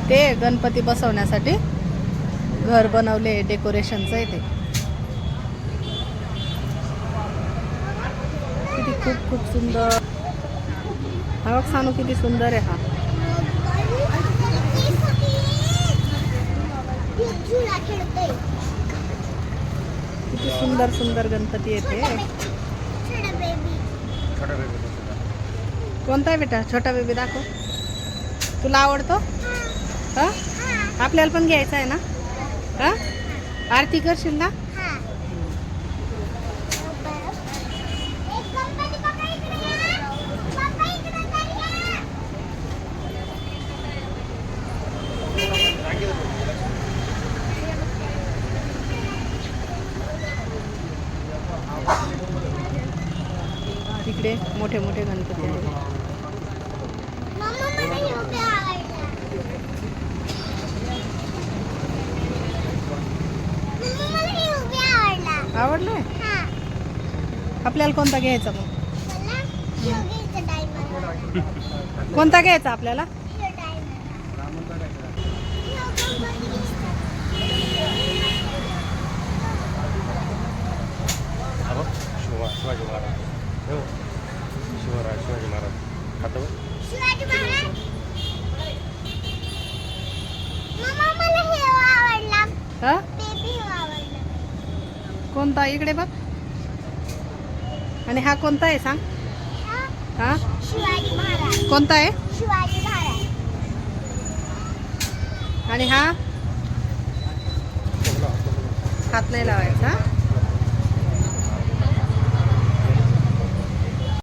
ते गणपती बसवण्यासाठी घर बनवले, डेकोरेशनचं आहे ते. किती खूप खूप सुंदर. हा बघ सानू किती सुंदर आहे हा. किती सुंदर सुंदर गणपती येते. कोणता आहे बेटा? छोटा बेबी दाखव. तुला आवडतो? हा, आपल्याला पण घ्यायचा आहे ना? हा, आरती करशील ना? तिकडे मोठे मोठे गणपती आहेत. आवडलंय? आपल्याला कोणता घ्यायचा मग? कोणता घ्यायचा आपल्याला? शिवाजी महाराज. शिवाजी महाराज. शिवाजी महाराज. हा? कोणता? इकडे बघ. आणि हा कोणता आहे सांग? हा, शिवाजी महाराज. कोणता आहे? शिवाजी महाराज. आणि हा हात नाही लावायचा.